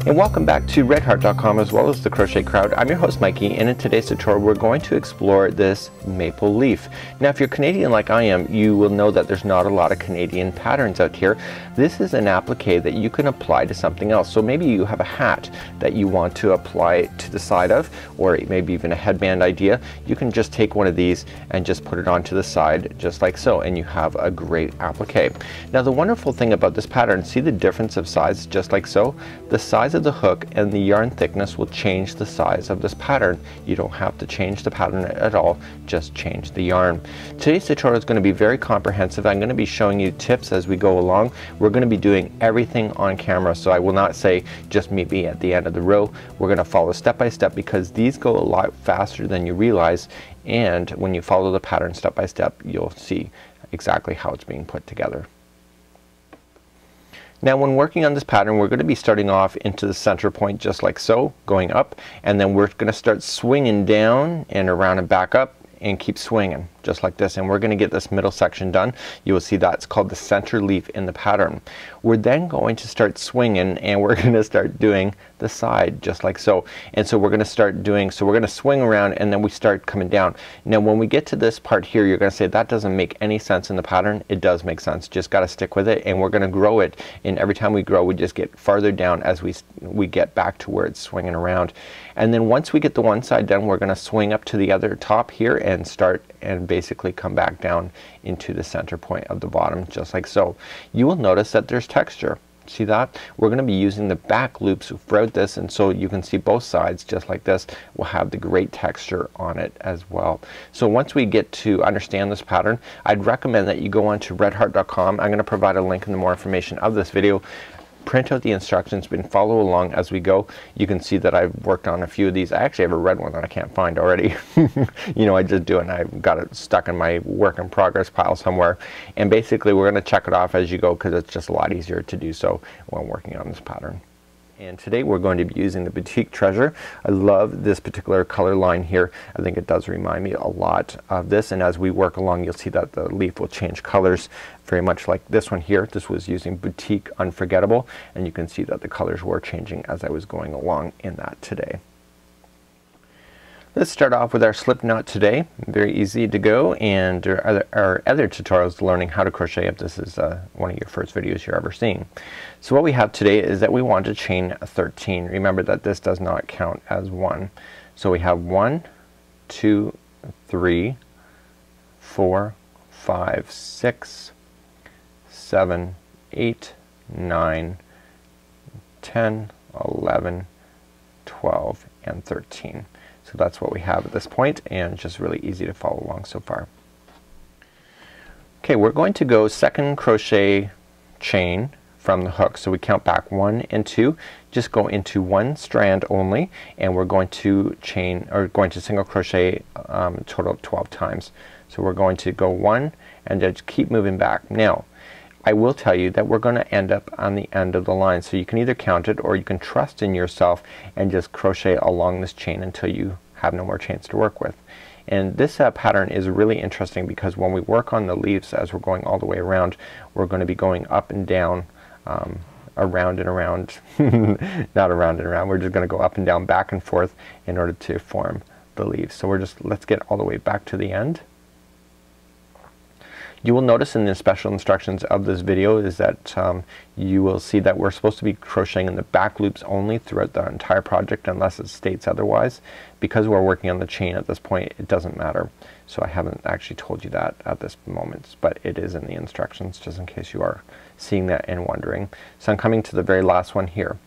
And welcome back to redheart.com as well as the Crochet Crowd. I'm your host Mikey, and in today's tutorial we're going to explore this maple leaf. Now if you're Canadian like I am, you will know that there's not a lot of Canadian patterns out here. This is an applique that you can apply to something else. So maybe you have a hat that you want to apply to the side of, or maybe even a headband idea. You can just take one of these and just put it onto the side just like so, and you have a great applique. Now the wonderful thing about this pattern, see the difference of size just like so? The size of the hook and the yarn thickness will change the size of this pattern. You don't have to change the pattern at all, just change the yarn. Today's tutorial is going to be very comprehensive. I'm going to be showing you tips as we go along. We're going to be doing everything on camera, so I will not say just meet me at the end of the row. We're going to follow step by step because these go a lot faster than you realize, and when you follow the pattern step by step you'll see exactly how it's being put together. Now when working on this pattern we're going to be starting off into the center point just like so, going up, and then we're going to start swinging down and around and back up and keep swinging just like this, and we're going to get this middle section done. You will see that's called the center leaf in the pattern. We're then going to start swinging and we're going to start doing the side just like so, and so we're going to start doing, so we're going to swing around and then we start coming down. Now when we get to this part here you're going to say that doesn't make any sense in the pattern. It does make sense, just got to stick with it, and we're going to grow it, and every time we grow we just get farther down as we get back to where it's swinging around. And then once we get the one side done we're going to swing up to the other top here and start and basically come back down into the center point of the bottom just like so. You will notice that there's texture. See that? We're going to be using the back loops throughout this, and so you can see both sides just like this will have the great texture on it as well. So once we get to understand this pattern I'd recommend that you go on to redheart.com. I'm going to provide a link in the more information of this video. Print out the instructions and follow along as we go. You can see that I've worked on a few of these. I actually have a red one that I can't find already. You know, I just do it and I've got it stuck in my work in progress pile somewhere, and basically we're going to check it off as you go because it's just a lot easier to do so when working on this pattern. And today we're going to be using the Boutique Treasure. I love this particular color line here. I think it does remind me a lot of this, and as we work along you'll see that the leaf will change colors very much like this one here. This was using Boutique Unforgettable, and you can see that the colors were changing as I was going along in that today. Let's start off with our slip knot today. Very easy to go, and our other tutorials learning how to crochet if this is one of your first videos you're ever seeing. So what we have today is that we want to chain 13. Remember that this does not count as one. So we have 1, 2, 3, 4, 5, 6, 7, 8, 9, 10, 11, 12, and 13. So that's what we have at this point, and just really easy to follow along so far. Okay, we're going to go second crochet chain from the hook. So we count back 1 and 2, just go into one strand only, and we're going to chain, or going to single crochet a total of 12 times. So we're going to go 1 and just keep moving back. Now I will tell you that we're going to end up on the end of the line, so you can either count it or you can trust in yourself and just crochet along this chain until you have no more chains to work with. And this pattern is really interesting because when we work on the leaves as we're going all the way around, we're going to be going up and down, around and around, not around and around, we're just going to go up and down, back and forth in order to form the leaves. So we're just, let's get all the way back to the end. You will notice in the special instructions of this video is that you will see that we're supposed to be crocheting in the back loops only throughout the entire project unless it states otherwise. Because we're working on the chain at this point it doesn't matter. So I haven't actually told you that at this moment, but it is in the instructions just in case you are seeing that and wondering. So I'm coming to the very last one here.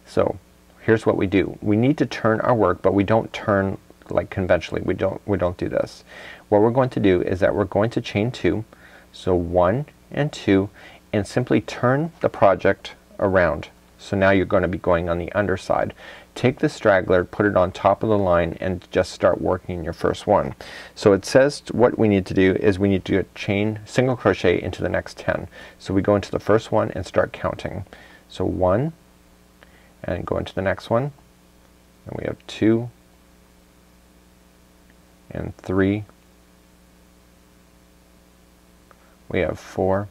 So here's what we do. We need to turn our work, but we don't turn like conventionally. We don't do this. What we're going to do is that we're going to chain 2, so 1 and 2, and simply turn the project around. So now you're going to be going on the underside. Take the straggler, put it on top of the line, and just start working your first one. So it says what we need to do is we need to chain single crochet into the next 10. So we go into the first one and start counting. So 1, and go into the next one, and we have 2 and 3, we have 4,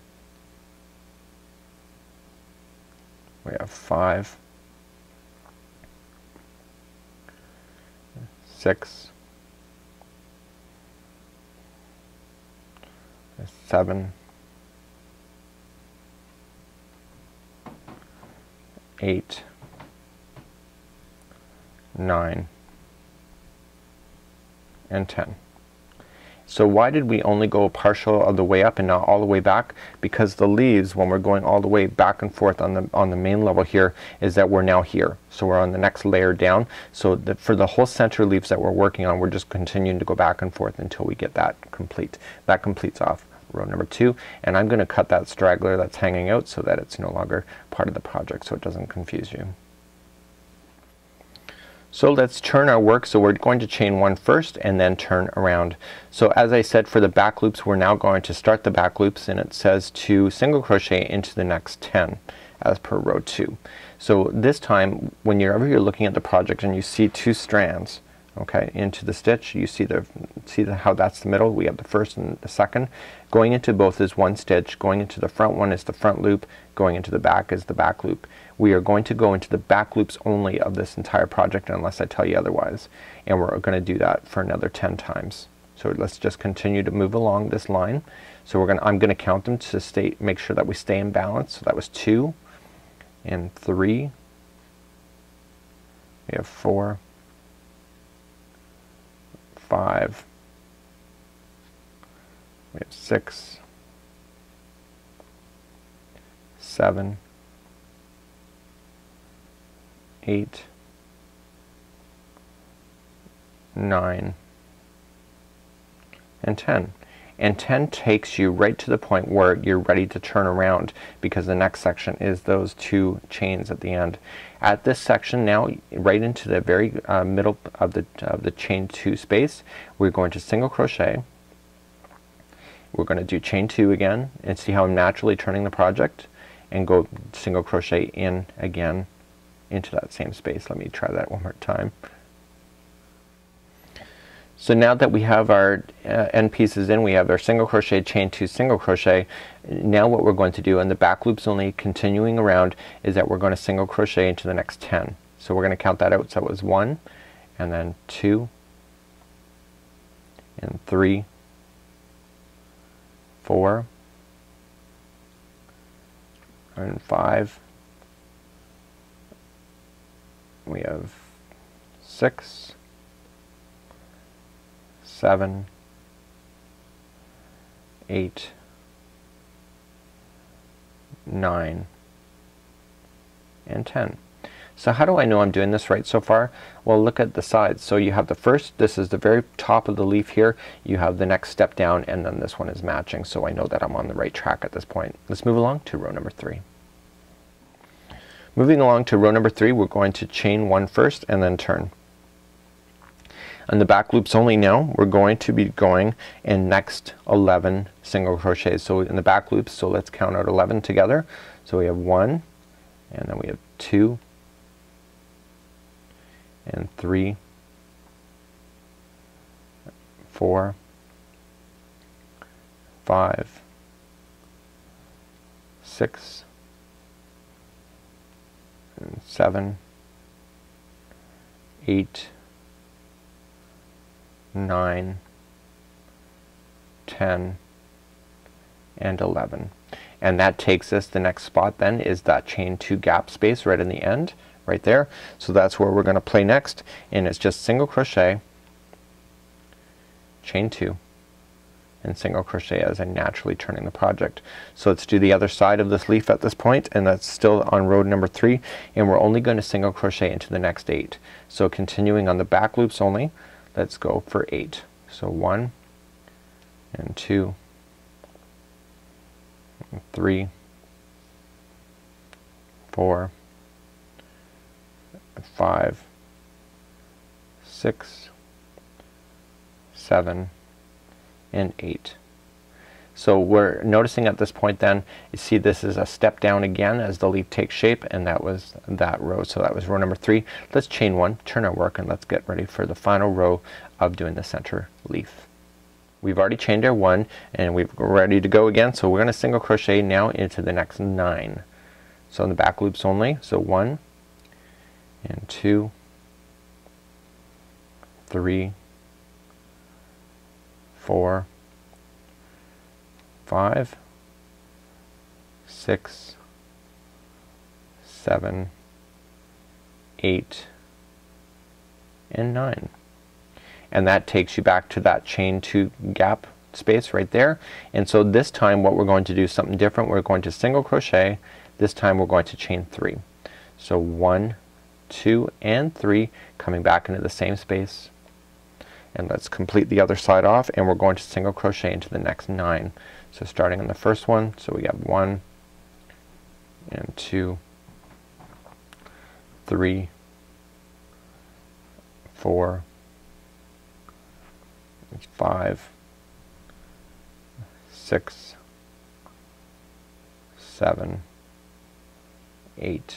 we have 5, 6, 7, 8, 9, and 10. So why did we only go partial of the way up and not all the way back? Because the leaves, when we're going all the way back and forth on the main level here, is that we're now here. So we're on the next layer down. So for the whole center leaves that we're working on, we're just continuing to go back and forth until we get that complete. That completes off row number 2, and I'm gonna cut that straggler that's hanging out so that it's no longer part of the project, so it doesn't confuse you. So let's turn our work. So we're going to chain 1 first and then turn around. So as I said, for the back loops, we're now going to start the back loops, and it says to single crochet into the next 10 as per row 2. So this time, whenever you're looking at the project and you see 2 strands, okay, into the stitch, you see how that's the middle. We have the first and the second. Going into both is 1 stitch. Going into the front one is the front loop. Going into the back is the back loop. We are going to go into the back loops only of this entire project unless I tell you otherwise, and we're going to do that for another 10 times. So let's just continue to move along this line. So I'm going to count them to make sure that we stay in balance. So that was 2 and 3. We have 4, 5, we have 6, 7, 8, 9, and 10. And 10 takes you right to the point where you're ready to turn around, because the next section is those 2 chains at the end. At this section now, right into the very middle of the chain 2 space, we're going to single crochet. We're going to do chain 2 again and see how I'm naturally turning the project, and go single crochet in again into that same space. Let me try that one more time. So now that we have our end pieces in, we have our single crochet, chain 2, single crochet. Now what we're going to do, and the back loops only continuing around, is that we're going to single crochet into the next 10. So we're going to count that out. So it was 1, and then 2, and 3, 4, and 5. We have 6, 7, 8, 9, and 10. So how do I know I'm doing this right so far? Well, look at the sides. So you have the first, this is the very top of the leaf here. You have the next step down, and then this one is matching. So I know that I'm on the right track at this point. Let's move along to row number 3. Moving along to row number 3, we're going to chain 1 first and then turn. On the back loops only now, we're going to be going in next 11 single crochets. So in the back loops, so let's count out 11 together. So we have 1, and then we have 2, and 3, 4, 5, 6, and 7, 8, 9, 10, and 11. And that takes us, the next spot then is that chain 2 gap space right in the end, right there. So that's where we're going to play next, and it's just single crochet, chain 2, and single crochet as I'm naturally turning the project. So let's do the other side of this leaf at this point, and that's still on row number 3, and we're only going to single crochet into the next 8. So continuing on the back loops only, let's go for 8. So 1 and 2 and 3, 4, 5, 6, 7, and 8. So we're noticing at this point then, you see this is a step down again as the leaf takes shape, and that was that row. So that was row number 3. Let's chain 1, turn our work, and let's get ready for the final row of doing the center leaf. We've already chained our 1, and we're ready to go again. So we're going to single crochet now into the next 9. So in the back loops only. So 1 and 2, 3, 4, 5, 6, 7, 8, and 9. And that takes you back to that chain 2 gap space right there. And so this time what we're going to do is something different. We're going to single crochet. This time we're going to chain 3. So 1, 2, and 3, coming back into the same space. And let's complete the other side off, and we're going to single crochet into the next 9. So starting on the first one, so we got 1 and 2, 3, 4, 5, 6, 7, 8,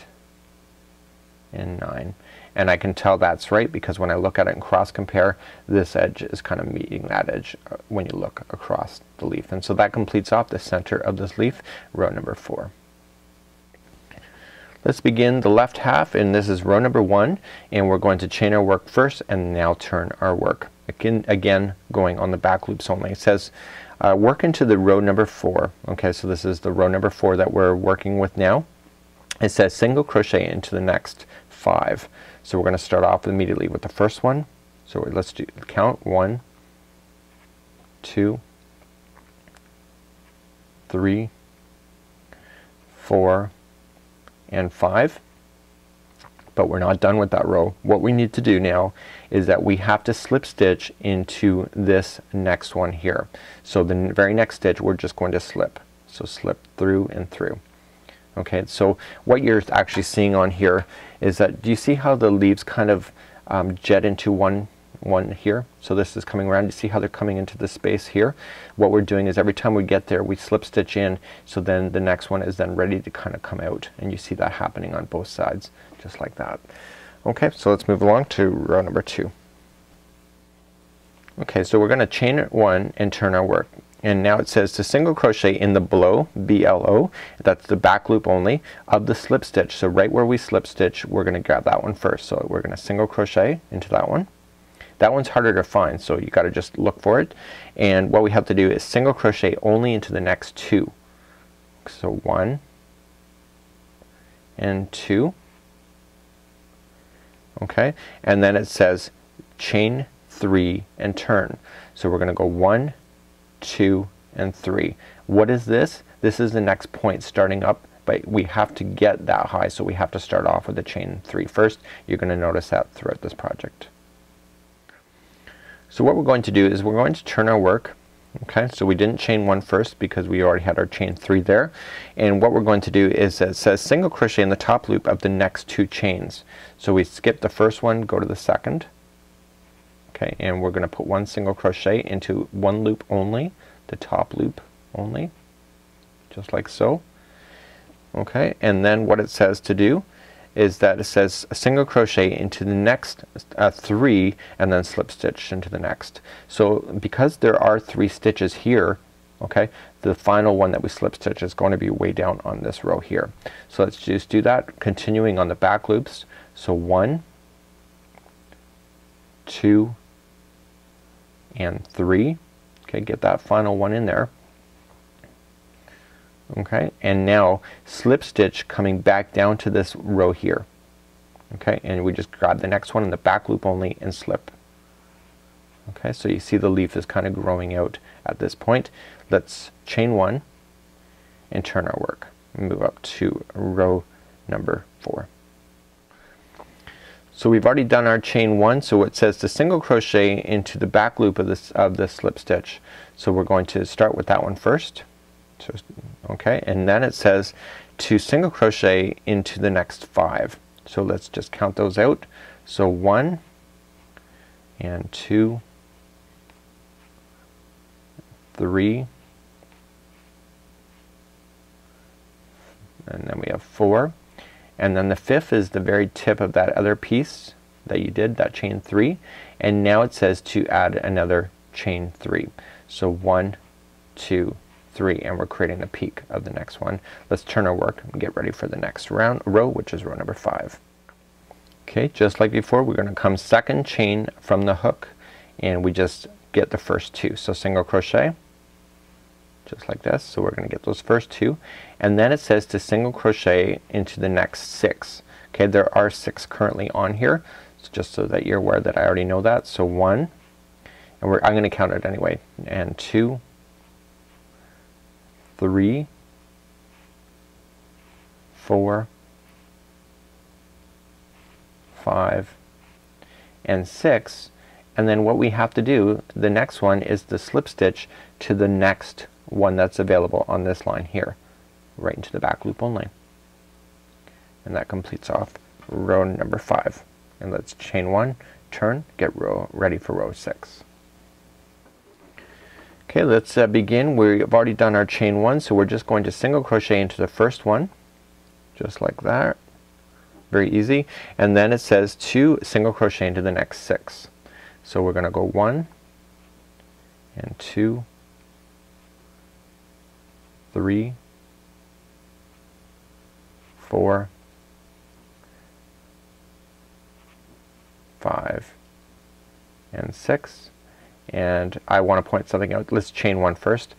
and 9. And I can tell that's right because when I look at it and cross compare, this edge is kind of meeting that edge when you look across the leaf. And so that completes off the center of this leaf, row number 4. Let's begin the left half, and this is row number 1, and we're going to chain our work first and now turn our work. Again going on the back loops only. It says work into the row number 4. Okay, so this is the row number 4 that we're working with now. It says single crochet into the next 5. So we're going to start off immediately with the first one. So let's do count 1, 2, 3, 4, and 5. But we're not done with that row. What we need to do now is that we have to slip stitch into this next one here. So the very next stitch we're just going to slip. So slip through and through. Okay, so what you're actually seeing on here is that, do you see how the leaves kind of jet into one here? So this is coming around. You see how they're coming into the space here? What we're doing is every time we get there we slip stitch in, so then the next one is then ready to kind of come out, and you see that happening on both sides just like that. Okay, so let's move along to row number 2. Okay, so we're going to chain 1 and turn our work. And now it says to single crochet in the below, BLO, that's the back loop only, of the slip stitch. So right where we slip stitch, we're going to grab that one first. So we're going to single crochet into that one. That one's harder to find, so you got to just look for it. And what we have to do is single crochet only into the next 2. So 1 and 2. Okay, and then it says chain 3 and turn. So we're going to go 1, 2, and 3. What is this? This is the next point starting up, but we have to get that high, so we have to start off with the chain 3 first. You're going to notice that throughout this project. So what we're going to do is we're going to turn our work. Okay, so we didn't chain 1 first because we already had our chain 3 there. And what we're going to do is, it says single crochet in the top loop of the next 2 chains. So we skip the first one, go to the second. Okay, and we're going to put 1 single crochet into 1 loop only, the top loop only, just like so. Okay, and then what it says to do is that it says a single crochet into the next 3 and then slip stitch into the next. So because there are 3 stitches here, okay, the final one that we slip stitch is going to be way down on this row here. So let's just do that, continuing on the back loops. So 1, 2, and 3. Okay, get that final one in there. Okay, and now slip stitch coming back down to this row here. Okay, and we just grab the next one in the back loop only and slip. Okay, so you see the leaf is kind of growing out at this point. Let's chain 1 and turn our work. Move up to row number 4. So we've already done our chain 1, so it says to single crochet into the back loop of this slip stitch. So we're going to start with that one first. So, okay, and then it says to single crochet into the next 5. So let's just count those out. So 1 and 2, 3, and then we have 4. And then the 5th is the very tip of that other piece that you did, that chain 3, and now it says to add another chain 3. So 1, 2, 3, and we're creating the peak of the next one. Let's turn our work and get ready for the next row, which is row number 5. Okay, just like before, we're gonna come second chain from the hook, and we just get the first two. So single crochet, just like this. So we're gonna get those first two, and then it says to single crochet into the next 6. Okay, there are 6 currently on here, so just so that you're aware that I already know that. So 1, and I'm gonna count it anyway, and 2, 3, 4, 5, and 6. And then what we have to do, the next one, is the slip stitch to the next one that's available on this line here, right into the back loop only. And that completes off row number 5. And let's chain 1, turn, get ready for row 6. Okay, let's begin. We've already done our chain 1, so we're just going to single crochet into the first one, just like that. Very easy. And then it says to single crochet into the next 6. So we're gonna go 1 and 2, 3, 4, 5, and 6. And I want to point something out. Let's chain 1 first.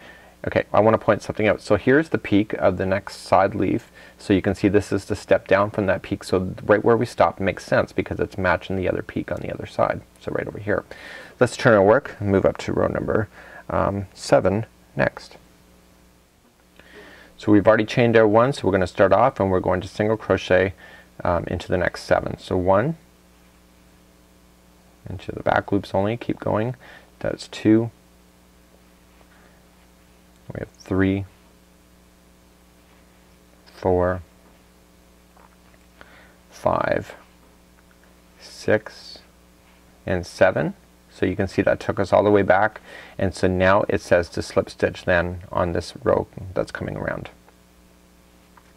Okay, I want to point something out. So here's the peak of the next side leaf. So you can see this is the step down from that peak. So right where we stop makes sense because it's matching the other peak on the other side. So right over here. Let's turn our work and move up to row number 7 next. So we've already chained our 1, so we're going to start off and we're going to single crochet into the next 7. So 1 into the back loops only, keep going. That's 2. We have 3, 4, 5, 6, and 7. So you can see that took us all the way back, and so now it says to slip stitch then on this row that's coming around.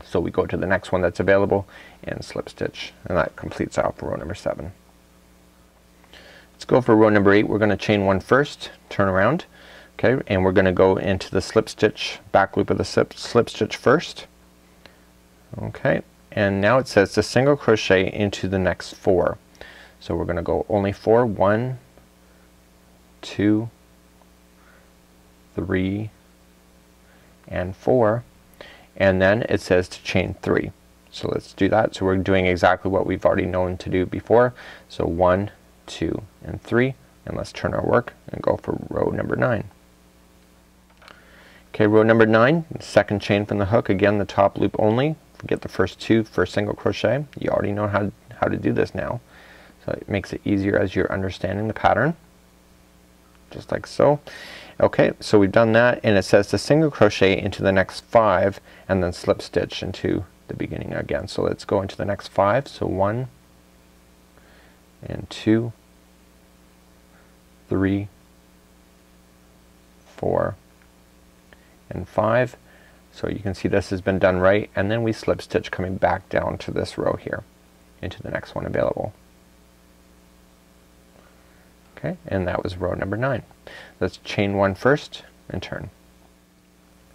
So we go to the next one that's available and slip stitch, and that completes off row number 7. Let's go for row number 8. We're going to chain 1 first, turn around, okay, and we're going to go into the slip stitch, back loop of the slip stitch first. Okay, and now it says to single crochet into the next 4. So we're going to go only 4, 1, 2, 3, and 4, and then it says to chain 3. So let's do that. So we're doing exactly what we've already known to do before. So 1, 2, and 3, and let's turn our work and go for row number 9. Okay, row number 9, second chain from the hook, again the top loop only. Get the first 2 for single crochet. You already know how to do this now, so it makes it easier as you're understanding the pattern, just like so. Okay, so we've done that, and it says to single crochet into the next 5 and then slip stitch into the beginning again. So let's go into the next 5. So 1 and 2, 3, 4, and 5. So you can see this has been done right, and then we slip stitch coming back down to this row here into the next one available. Okay, and that was row number 9. Let's chain 1 first and turn.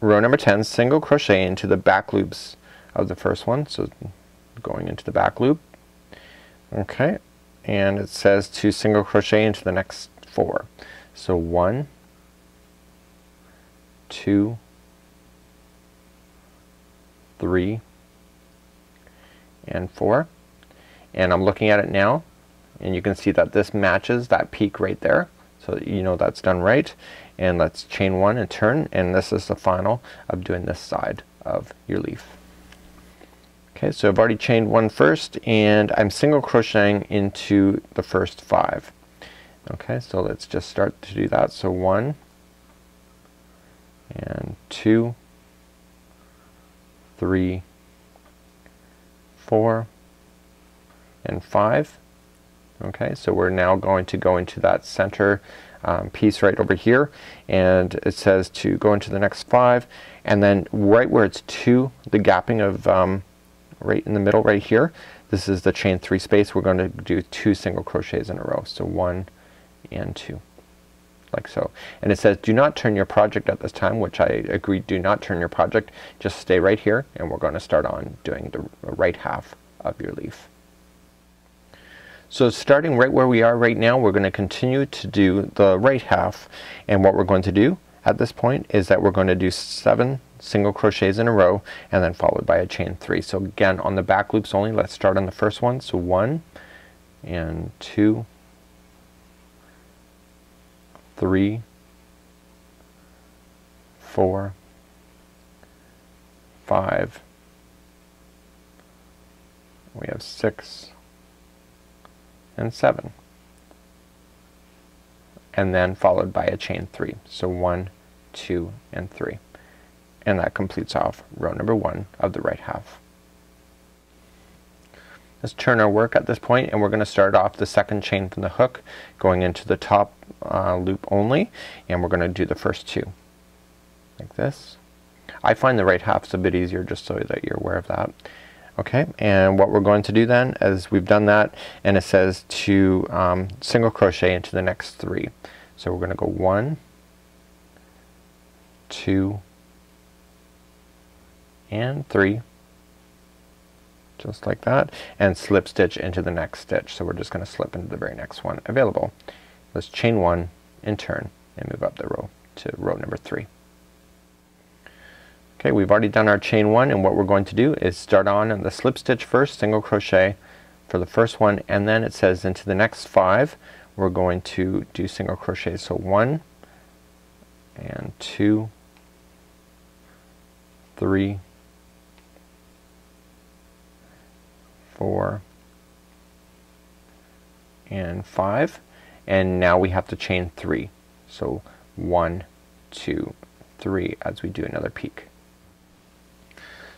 Row number 10, single crochet into the back loops of the first one, so going into the back loop. Okay, and it says to single crochet into the next 4. So 1, 2, 3, and 4, and I'm looking at it now, and you can see that this matches that peak right there, so you know that's done right. And let's chain 1 and turn, and this is the final of doing this side of your leaf. Okay, so I've already chained 1 first, and I'm single crocheting into the first 5. Okay, so let's just start to do that. So 1 and 2, 3, 4, and 5. Okay, so we're now going to go into that center piece right over here, and it says to go into the next 5, and then right where it's 2, the gapping of right in the middle right here, this is the chain 3 space. We're going to do 2 single crochets in a row. So 1 and 2, like so. And it says do not turn your project at this time, which I agree, do not turn your project, just stay right here, and we're going to start on doing the right half of your leaf. So starting right where we are right now, we're going to continue to do the right half, and what we're going to do at this point is that we're going to do 7 single crochets in a row and then followed by a chain 3. So again, on the back loops only, let's start on the first one. So 1 and 2, 3, 4, 5, we have 6 and 7, and then followed by a chain 3. So 1, 2, and 3, and that completes off row number 1 of the right half. Let's turn our work at this point, and we're going to start off the second chain from the hook going into the top loop only, and we're going to do the first 2 like this. I find the right half is a bit easier, just so that you're aware of that. Okay, and what we're going to do then is we've done that, and it says to single crochet into the next 3. So we're going to go 1, 2, and 3, just like that, and slip stitch into the next stitch. So we're just going to slip into the very next one available. Let's chain 1 and turn and move up the row to row number 3. Okay, we've already done our chain 1, and what we're going to do is start on the slip stitch first, single crochet for the first one, and then it says into the next 5 we're going to do single crochet. So 1 and 2, 3, 4, and 5, and now we have to chain 3. So 1, 2, 3 as we do another peak.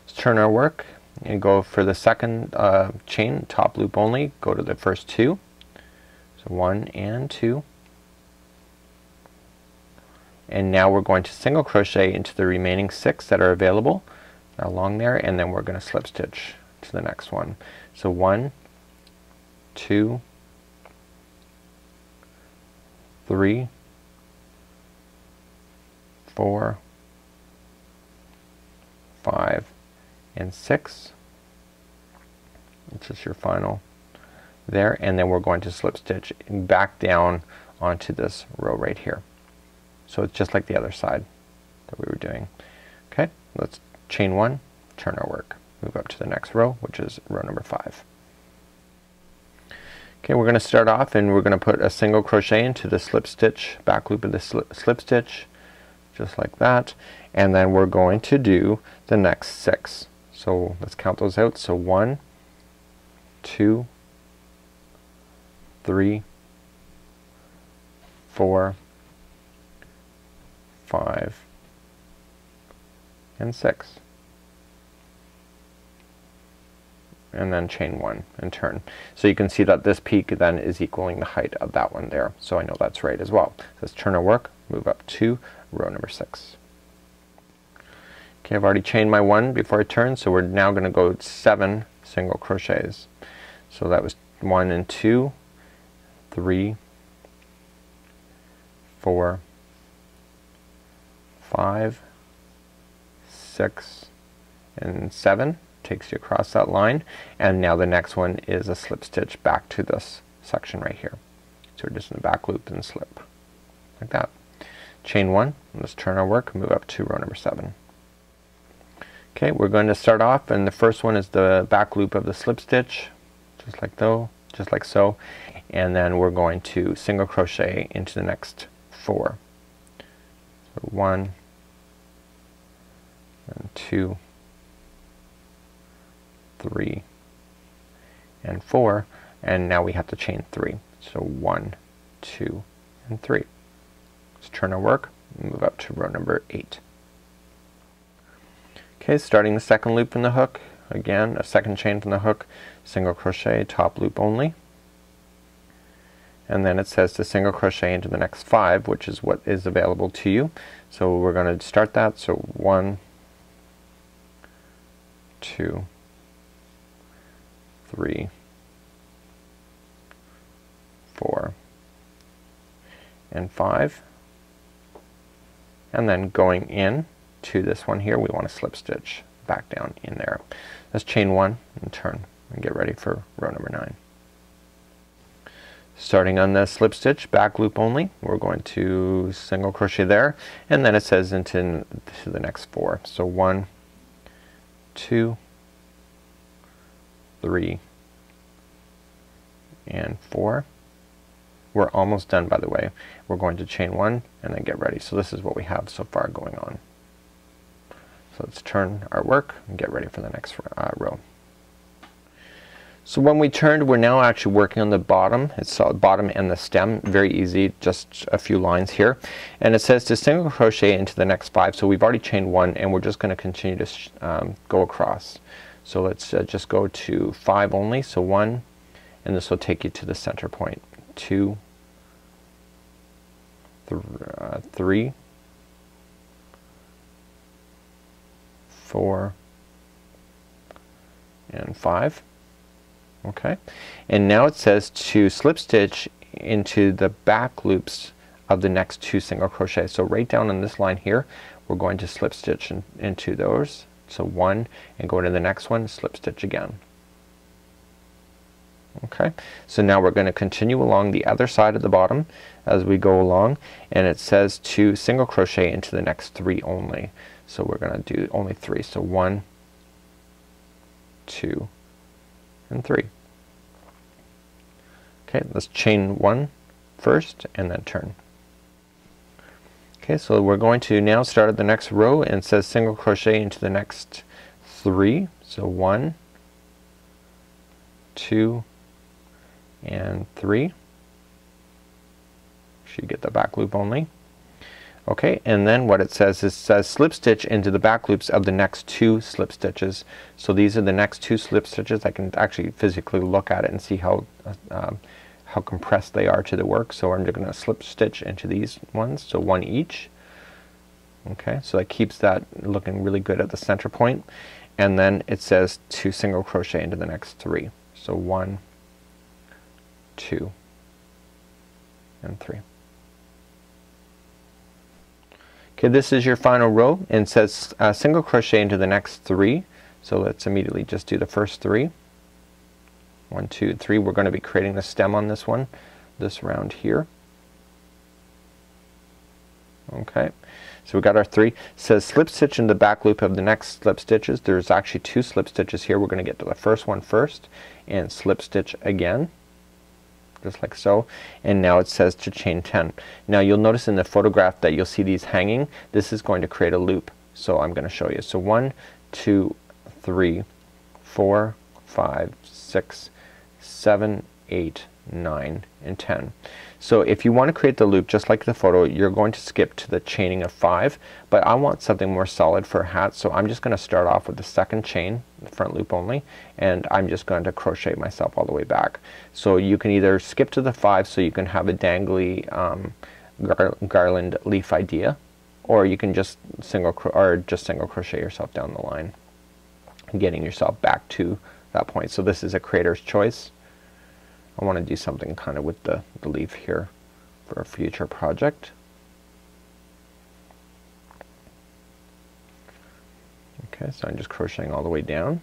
Let's turn our work and go for the second chain, top loop only, go to the first 2. So 1 and 2, and now we're going to single crochet into the remaining 6 that are available along there, and then we're going to slip stitch to the next one. So 1, 2, 3, 4, 5, and 6, which is your final there, and then we're going to slip stitch back down onto this row right here. So it's just like the other side that we were doing. Okay, let's chain 1, turn our work, move up to the next row, which is row number 5. Okay, we're going to start off, and we're going to put a single crochet into the slip stitch, back loop of the slip stitch, just like that, and then we're going to do the next 6. So let's count those out. So 1, 2, 3, 4, 5, and 6. And then chain 1 and turn. So you can see that this peak then is equaling the height of that one there. So I know that's right as well. So let's turn our work, move up to row number 6. Okay, I've already chained my 1 before I turn, so we're now going to go 7 single crochets. So that was 1 and 2, 3, 4, 5, 6, and 7. Takes you across that line, and now the next one is a slip stitch back to this section right here. So we're just in the back loop and slip like that. Chain 1, let's turn our work, move up to row number 7. Okay, we're going to start off, and the first one is the back loop of the slip stitch, just like so, and then we're going to single crochet into the next 4. So 1 and 2, 3, and 4, and now we have to chain 3. So 1, 2, and 3. Let's turn our work and move up to row number 8. Okay, starting the second loop in the hook, again a second chain from the hook, single crochet, top loop only, and then it says to single crochet into the next 5, which is what is available to you. So we're going to start that. So 1, 2, 3, 4, and 5, and then going in to this one here, we want to slip stitch back down in there. Let's chain 1 and turn and get ready for row number 9. Starting on the slip stitch, back loop only, we're going to single crochet there, and then it says into the next 4. So 1, 2, 3, and 4. We're almost done, by the way. We're going to chain 1 and then get ready. So this is what we have so far going on. So let's turn our work and get ready for the next row. So when we turned, we're now actually working on the bottom. It's the bottom and the stem. Very easy, just a few lines here. And it says to single crochet into the next 5. So we've already chained 1 and we're just going to continue to go across. So let's just go to 5 only. So 1, and this will take you to the center point. 2, 3, 4, and 5. Okay, and now it says to slip stitch into the back loops of the next 2 single crochet. So right down on this line here, we're going to slip stitch into those. So 1, and go to the next one, slip stitch again. Okay, so now we're going to continue along the other side of the bottom as we go along, and it says to single crochet into the next 3 only. So we're going to do only 3. So 1, 2, and 3. Okay, let's chain 1 first and then turn. Okay, so we're going to now start the next row, and it says single crochet into the next 3. So 1, 2, and 3. Should get the back loop only. Okay, and then what it says is slip stitch into the back loops of the next 2 slip stitches. So these are the next 2 slip stitches. I can actually physically look at it and see how compressed they are to the work. So I'm just going to slip stitch into these ones, so 1 each. Okay, so that keeps that looking really good at the center point. And then it says to single crochet into the next 3. So 1, 2, and 3. Okay, this is your final row, and it says single crochet into the next 3. So let's immediately just do the first 3. 1, 2, 3. We're going to be creating the stem on this one, this round here. Okay, so we got our 3. It says slip stitch in the back loop of the next slip stitches. There's actually 2 slip stitches here. We're going to get to the first one first and slip stitch again, just like so, and now it says to chain 10. Now you'll notice in the photograph that you'll see these hanging. This is going to create a loop, so I'm going to show you. So 1, 2, 3, 4, 5, 6, 7, 8, 9, and 10. So if you want to create the loop just like the photo, you're going to skip to the chaining of 5, but I want something more solid for a hat, so I'm just going to start off with the second chain, the front loop only, and I'm just going to crochet myself all the way back. So you can either skip to the 5 so you can have a dangly garland leaf idea, or you can just single crochet yourself down the line, getting yourself back to that point. So this is a creator's choice. I want to do something kind of with the leaf here for a future project. Okay, so I'm just crocheting all the way down.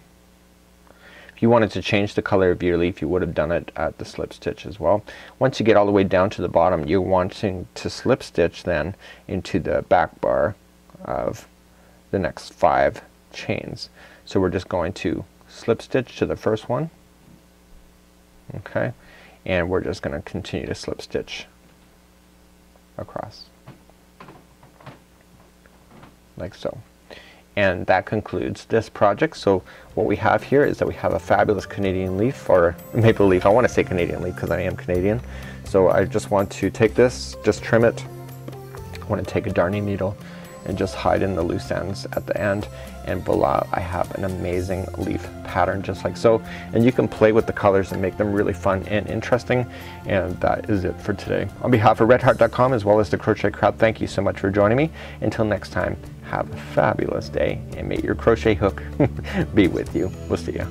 If you wanted to change the color of your leaf, you would have done it at the slip stitch as well. Once you get all the way down to the bottom, you're wanting to slip stitch then into the back bar of the next 5 chains. So we're just going to slip stitch to the first one. Okay, and we're just going to continue to slip stitch across like so. And that concludes this project. So what we have here is that we have a fabulous Canadian leaf, or maple leaf. I want to say Canadian leaf because I am Canadian. So I just want to take this, just trim it. I want to take a darning needle and just hide in the loose ends at the end, and voila, I have an amazing leaf pattern just like so. And you can play with the colors and make them really fun and interesting. And that is it for today. On behalf of redheart.com as well as the Crochet Crowd, thank you so much for joining me. Until next time, have a fabulous day, and may your crochet hook be with you. We'll see ya.